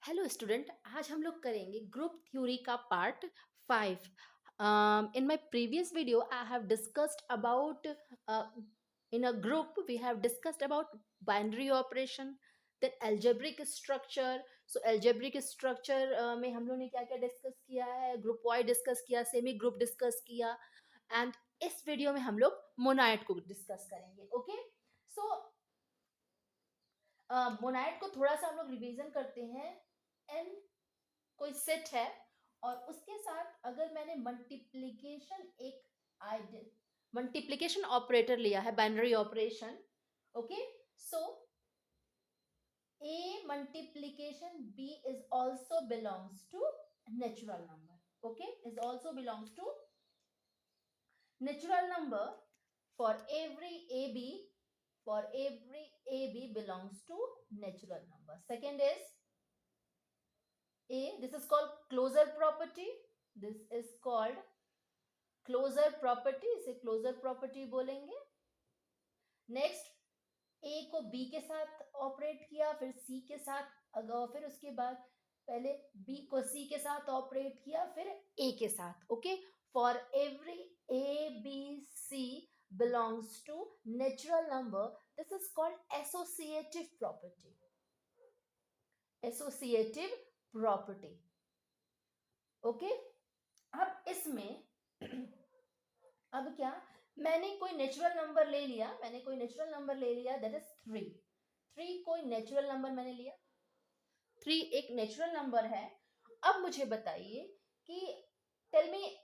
Hello student, आज हम लोग करेंगे ग्रुप थ्योरी का part 5। In my previous video I have discussed about in a group we have discussed about binary operation, then algebraic structure. So algebraic structure में हम लोग ने क्या क्या डिस्कस किया है, ग्रुप वाइज डिस्कस किया, सेमी ग्रुप डिस्कस किया, एंड इस वीडियो में हम लोग मोनाइड को डिस्कस करेंगे। ओके, सो मोनाइड को थोड़ा सा हम लोग रिवीजन करते हैं। एन कोई सेट है और उसके साथ अगर मैंने मल्टीप्लिकेशन ऑपरेटर लिया है, binary operation. Okay, so a multiplication b is also belongs to natural number. Okay, is also belongs to natural number. For every ab belongs to natural number. Second is this is called closure property. This is called closure property, इसे closure property बोलेंगे। Next, A को B के साथ operate किया, फिर सी के साथ, अगर फिर उसके बाद पहले बी को सी के साथ ऑपरेट किया, फिर ए के साथ। Okay, for every A B C belongs to natural number, this is called associative property. Associative property. Okay, अब इसमें अब क्या, मैंने कोई नेचुरल नंबर ले लिया, दैट इज थ्री। कोई नेचुरल नंबर मैंने लिया, थ्री एक नेचुरल नंबर है। अब मुझे बताइए कि tell me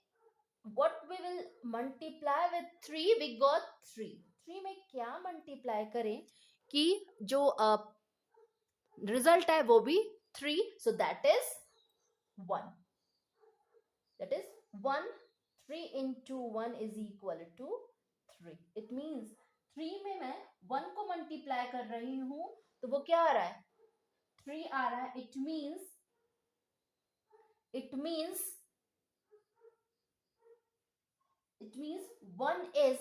what we will multiply with three. We got three में क्या मल्टीप्लाई करें कि जो रिजल्ट है वो भी three, so that is one. that is 1 3 into 1 is equal to 3. It means 3 में मैं 1 को मल्टीप्लाई कर रही हूं तो वो क्या आ रहा है, 3 आ रहा है। it means 1 is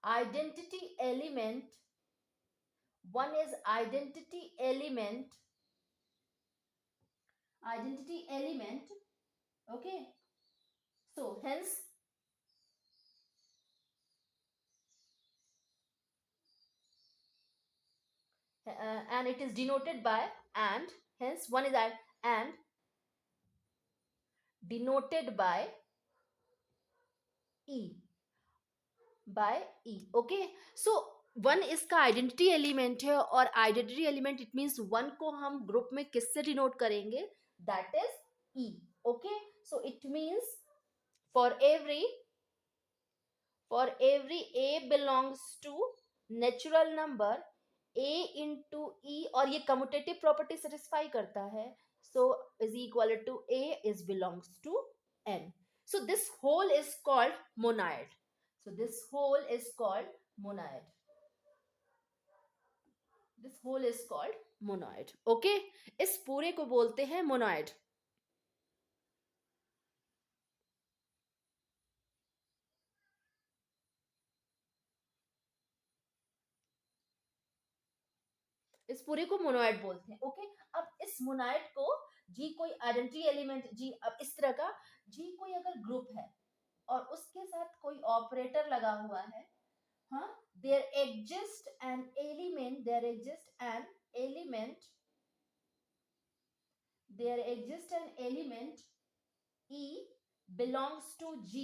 identity element. 1 is identity element. Okay, so hence and it is denoted by and, hence 1 is and denoted by e, okay. So one इसका आइडेंटिटी एलिमेंट है, और identity element it means one को हम group में किससे denote करेंगे, that is e. Okay, so it means for every a belongs to natural number a into e, और ये कम्यूटेटिव प्रॉपर्टी सेटिस्फाई करता है, so is equal to a is belongs to n. So this whole is called monoid. Monoid this whole is called monoid. Okay, इस पूरे को बोलते हैं monoid. इस पूरे को मोनोइड बोलते हैं। ओके, अब इस मोनोइड को जी कोई आइडेंटिटी एलिमेंट जी, अब इस तरह का जी कोई अगर ग्रुप है और उसके साथ कोई ऑपरेटर लगा हुआ है, हाँ, there exists an element E belongs to G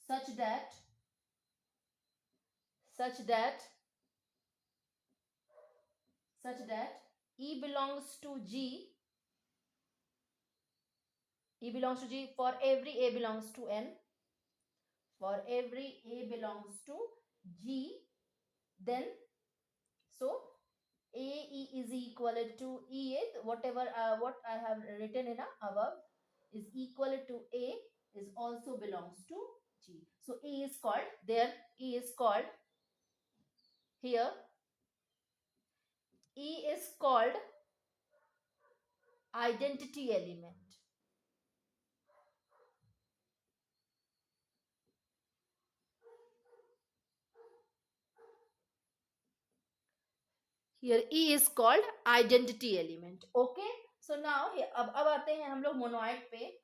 such that E belongs to G, for every A belongs to N, for every A belongs to G, then so AE is equal to EA, whatever what I have written in above is equal to A is also belongs to G. So E is called here, E is called identity element. Here E is called identity element. Okay, so now अब आते हैं हम लोग monoid पे.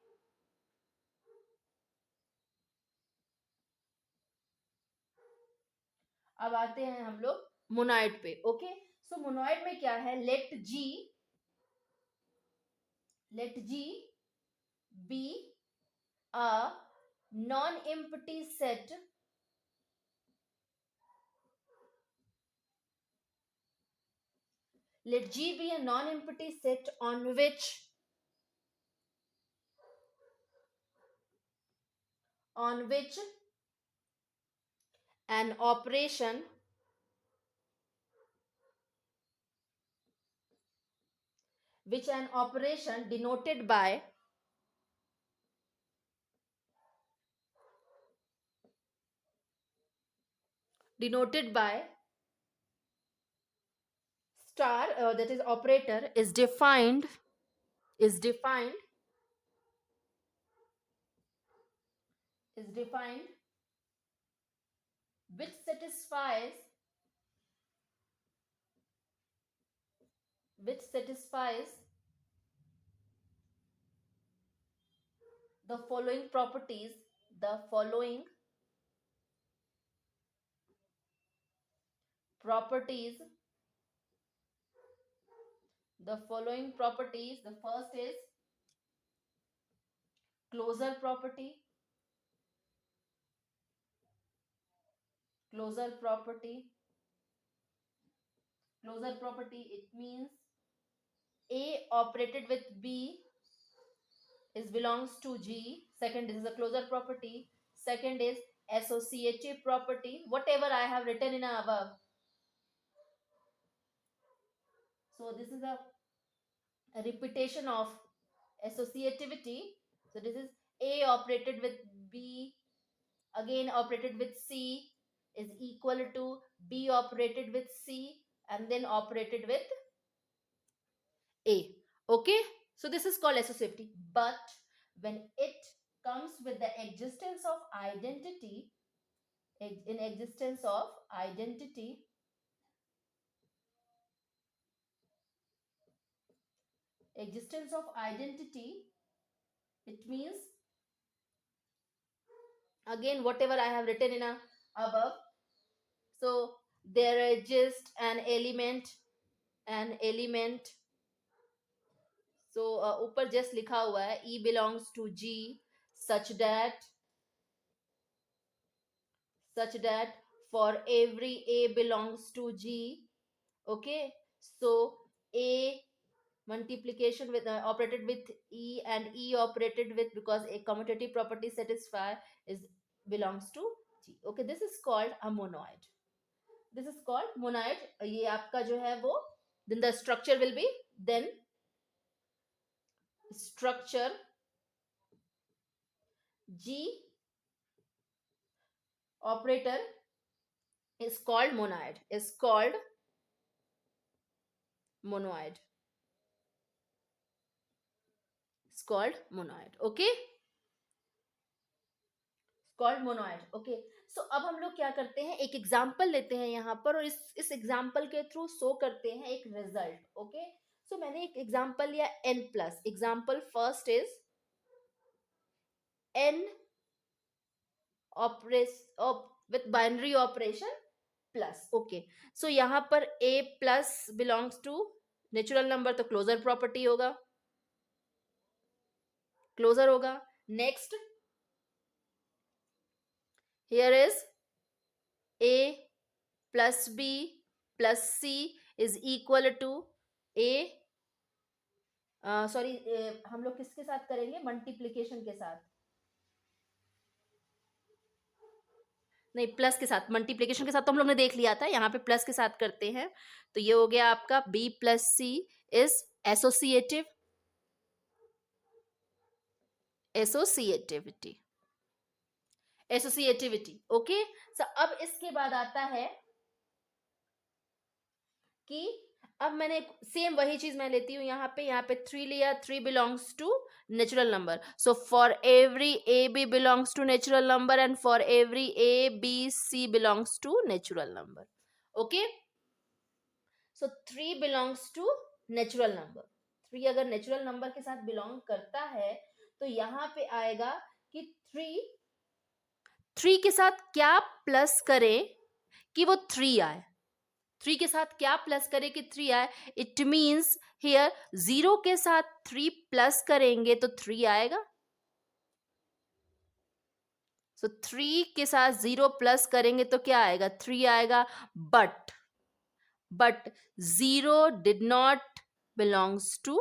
अब आते हैं हम लोग मोनोइड पे. ओके, सो मोनोइड में क्या है? Let G be a non-empty set let G be a non-empty set on which an operation denoted by star, that is operator, is defined which satisfies the following properties the following properties the first is closure property. Closure property, it means A operated with B is belongs to G. Second, this is a closure property. Second is associative property, whatever I have written in above. So this is a repetition of associativity. So this is A operated with B again operated with C is equal to B operated with C and then operated with A. Okay, so this is called associativity. But when it comes with the existence of identity, in existence of identity, it means again whatever I have written in above. So there is just an element. So ऊपर just लिखा हुआ है E belongs to G such that for every A belongs to G. Okay, so A multiplication with operated with E and E operated with, because a commutative property satisfy, is belongs to G. Okay, this is called a monoid. ये आपका जो है वो, then the structure will be, then structure G operator is called monoid. Okay, called monoid. Okay, so अब हम लोग क्या करते हैं, एक एग्जांपल लेते हैं यहाँ पर और इस एग्जांपल के थ्रू शो करते हैं एक रिजल्ट. ओके, सो मैंने एक एग्जांपल लिया n plus. Example first is n with binary operation plus. Okay, so यहाँ पर a plus belongs to natural number, तो क्लोजर प्रॉपर्टी होगा, क्लोजर होगा. Next, here is a plus b plus c is equal to a. Sorry, हम लोग किसके साथ करेंगे? मल्टीप्लीकेशन के साथ, नहीं प्लस के साथ. मल्टीप्लीकेशन के साथ तो हम लोग ने देख लिया था, यहाँ पे प्लस के साथ करते हैं. तो ये हो गया आपका b plus c is associativity. Okay, so अब इसके बाद आता है कि अब मैंने सेम वही चीज मैं लेती हूँ यहाँ पे 3 लिया. 3 belongs to natural number. So for every A B belongs to natural number and for every A B C belongs to natural number. Okay, so 3 belongs to natural number. 3 अगर नेचुरल नंबर के साथ belong करता है तो यहाँ पे आएगा कि 3 के साथ क्या प्लस करें कि वो 3 आए। 3 के साथ क्या प्लस करें कि 3 आए। इट मीन्स हियर 0 के साथ 3 प्लस करेंगे तो 3 आएगा। सो 3 के साथ 0 प्लस करेंगे तो क्या आएगा, 3 आएगा। But 0 did not belongs to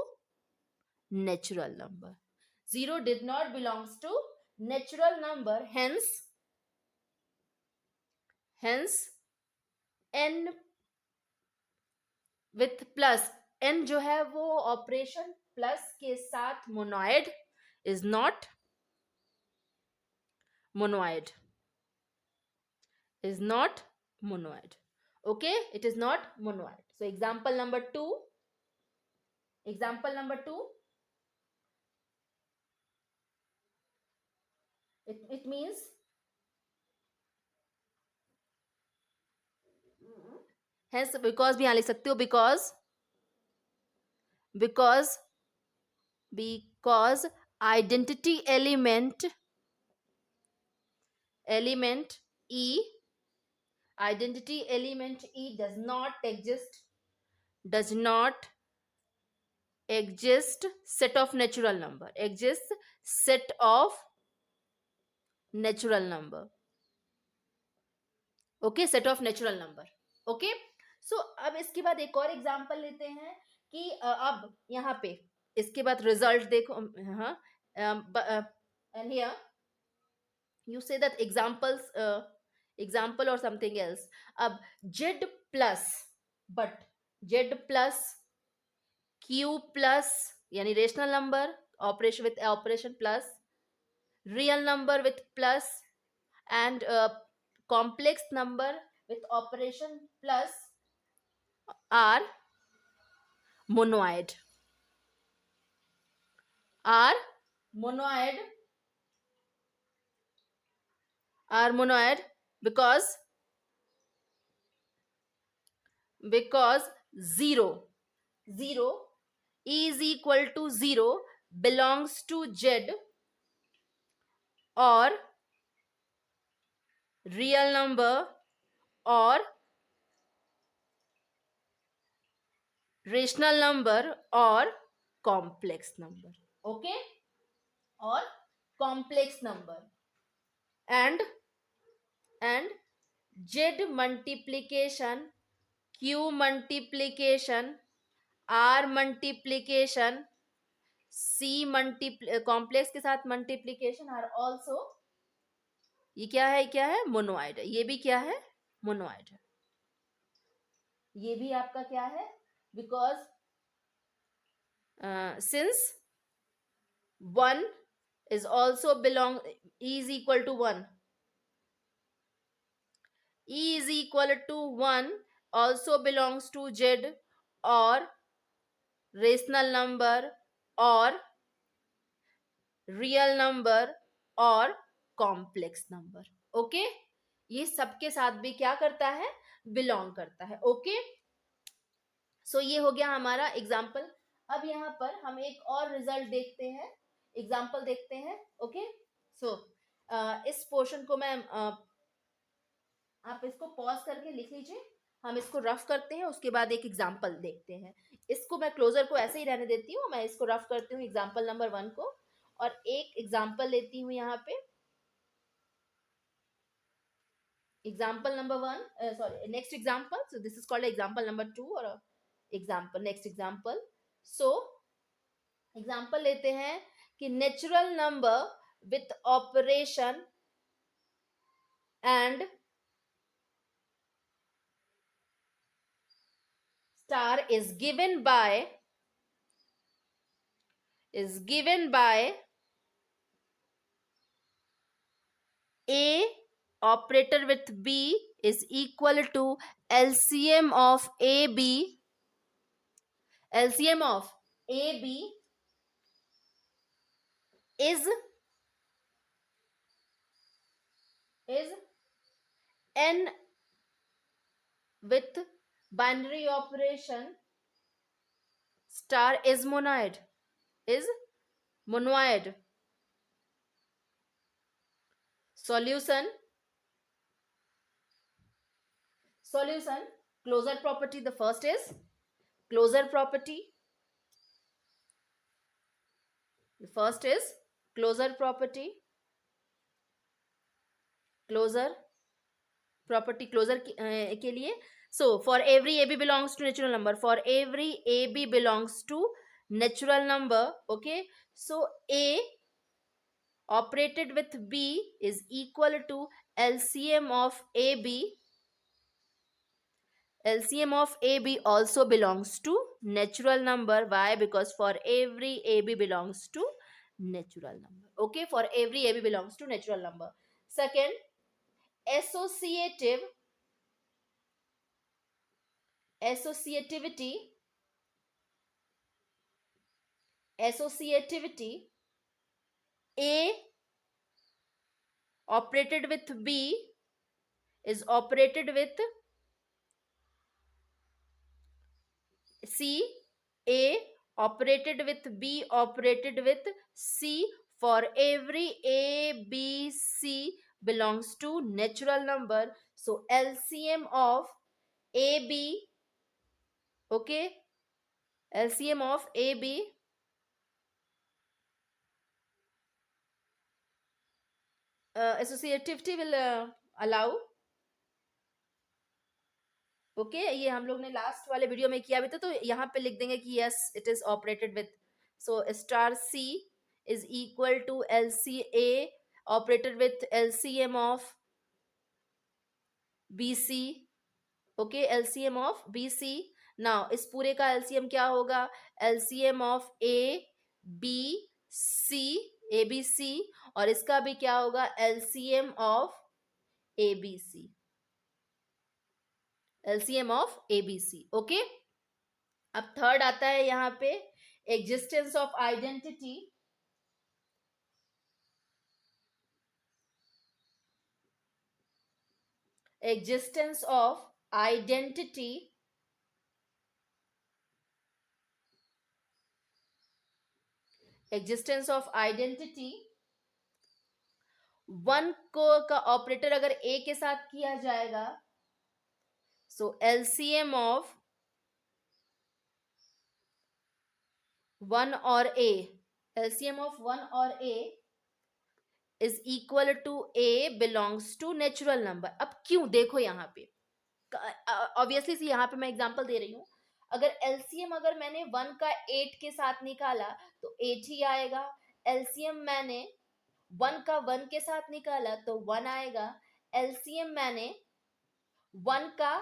natural number. 0 did not belongs to natural number, hence n with plus, n जो है वो ऑपरेशन प्लस के साथ monoid is not monoid. Okay, it is not monoid. So example number 2, it means hence because भी यहाँ लिख सकते हो, because identity element E does not exist set of natural number, exists set of natural number. Okay, set of natural number. Okay, so अब इसके बाद एक और एग्जांपल लेते हैं कि अब यहाँ पे इसके बाद रिजल्ट देखो। हाँ, and here you say that example or something else. अब z plus q plus यानी rational number, operation with operation plus, real number with plus and complex number with operation plus are monoid. Because 0 is equal to 0 belongs to z or real number or rational number or complex number. Okay, or complex number. And z multiplication, q multiplication, r multiplication, c complex के साथ multiplication are also, ये क्या है monoid है। ये भी क्या है, मोनोइड है। ये भी आपका क्या है, because since 1 is also belong, e is equal to 1 also belongs to z or rational number or real number और कॉम्प्लेक्स नंबर। ओके, ये सबके साथ भी क्या करता है, बिलोंग करता है। ओके, सो ये हो गया हमारा एग्जाम्पल। अब यहाँ पर हम एक और रिजल्ट देखते हैं, एग्जाम्पल देखते हैं। ओके, सो इस पोर्शन को मैं आप इसको पॉज करके लिख लीजिए, हम इसको रफ करते हैं, उसके बाद एक एग्जाम्पल देखते हैं। इसको मैं क्लोजर को ऐसे ही रहने देती हूँ, मैं इसको रफ करती हूँ एग्जाम्पल नंबर 1 को, और एक एग्जाम्पल लेती हूँ यहाँ पे। Example number 1, sorry, next example, so this is called example number 2 और example, next example. So example लेते हैं कि natural number with operation and star is given by A operator with B is equal to LCM of AB. LCM of AB is n with Binary operation star is monoid. Is monoid. Solution. Solution. Closure property. The first is closure property. The first is closure property. Closure property. Closure के लिए. So for every AB belongs to natural number. For every AB belongs to natural number. Okay. So A operated with B is equal to LCM of AB. LCM of AB also belongs to natural number. Why? Because for every AB belongs to natural number. Okay, for every AB belongs to natural number. Second, associative, associativity, associativity. A operated with B is operated with C. A operated with B operated with C. For every A, B, C belongs to natural number. So LCM of AB, okay, LCM of AB, associativity will allow. Okay ये हम लोग ने last वाले video में किया भी था, तो यहाँ पे लिख देंगे कि yes it is operated with. So star C is equal to L C A operated with LCM of B C. Okay LCM of B C. Now इस पूरे का एलसीएम क्या होगा? LCM of A B C, A B C, और इसका भी क्या होगा? LCM of A B C, LCM of ABC. Okay अब थर्ड आता है यहां पे existence of identity. Existence of identity. Existence of identity. One को का ऑपरेटर अगर ए के साथ किया जाएगा, सो एलसीएम ऑफ वन और ए, एलसीएम ऑफ वन और a is equal to a belongs to natural number. अब क्यों? देखो यहाँ पे ऑब्वियसली यहाँ पे मैं एग्जांपल दे रही हूँ. अगर एलसीएम अगर मैंने 1 का 8 के साथ निकाला तो 8 ही आएगा. एलसीएम मैंने 1 का 1 के साथ निकाला तो 1 आएगा. एलसीएम मैंने 1 का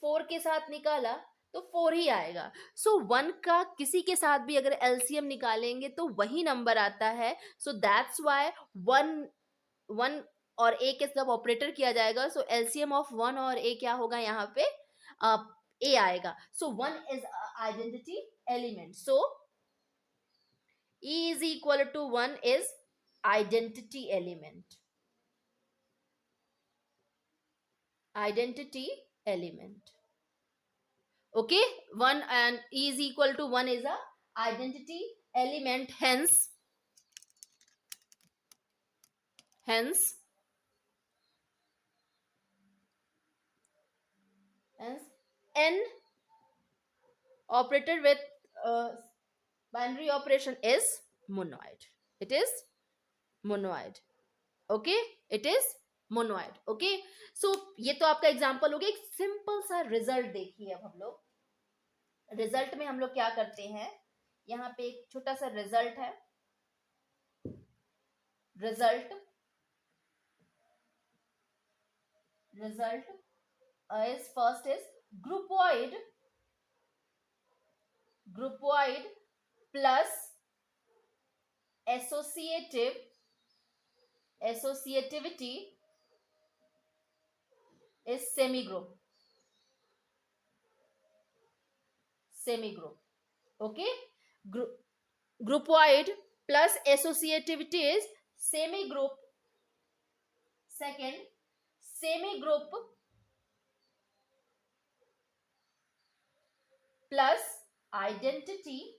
4 के साथ निकाला तो 4 ही आएगा. सो 1 का किसी के साथ भी अगर एलसीएम निकालेंगे तो वही नंबर आता है. सो दैट्स व्हाई 1 और ए के सब ऑपरेटर किया जाएगा. सो एलसीएम ऑफ 1 और ए क्या होगा? यहाँ पे ए आएगा. सो 1 is identity element. So E is equal to 1 is identity element. Identity element. Okay, 1 and E is equal to 1 is a identity element. Hence n operated with binary operation is monoid. It is monoid. Okay, it is monoid. Okay, so ये तो आपका example हो गया. एक simple सा result देखिए. अब हम लोग रिजल्ट में हम लोग क्या करते हैं, यहाँ पे एक छोटा सा रिजल्ट है. Result is first is groupoid plus associativity is semigroup. Okay, groupoid plus associativity is semigroup. Second, semigroup plus identity,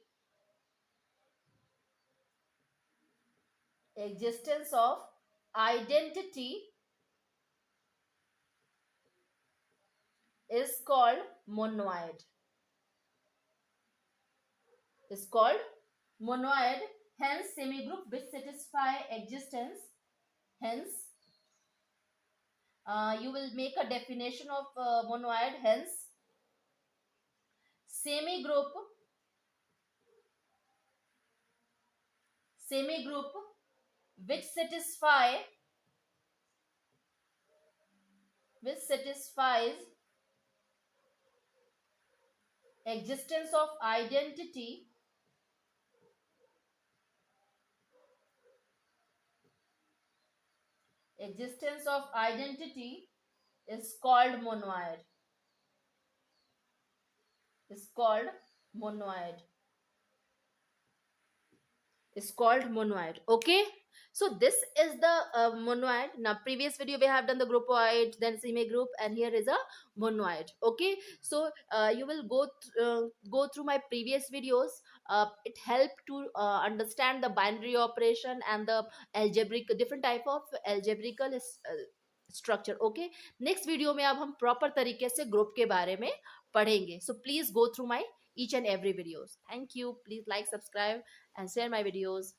existence of identity is called monoid. Is called monoid. Hence, semigroup which satisfy existence. Hence, you will make a definition of monoid. Hence, semigroup which satisfies existence of identity is called monoid. Is called monoid. Is called monoid. Okay, so this is the monoid. Now previous video we have done the groupoid, then semi group, and here is a monoid. Okay, so you will go through my previous videos. It helped to understand the binary operation and the algebraic different type of algebraical structure. Okay, next video में अब हम proper तरीके से group के बारे में पढ़ेंगे. So please go through my each and every videos. Thank you. Please like, subscribe and share my videos.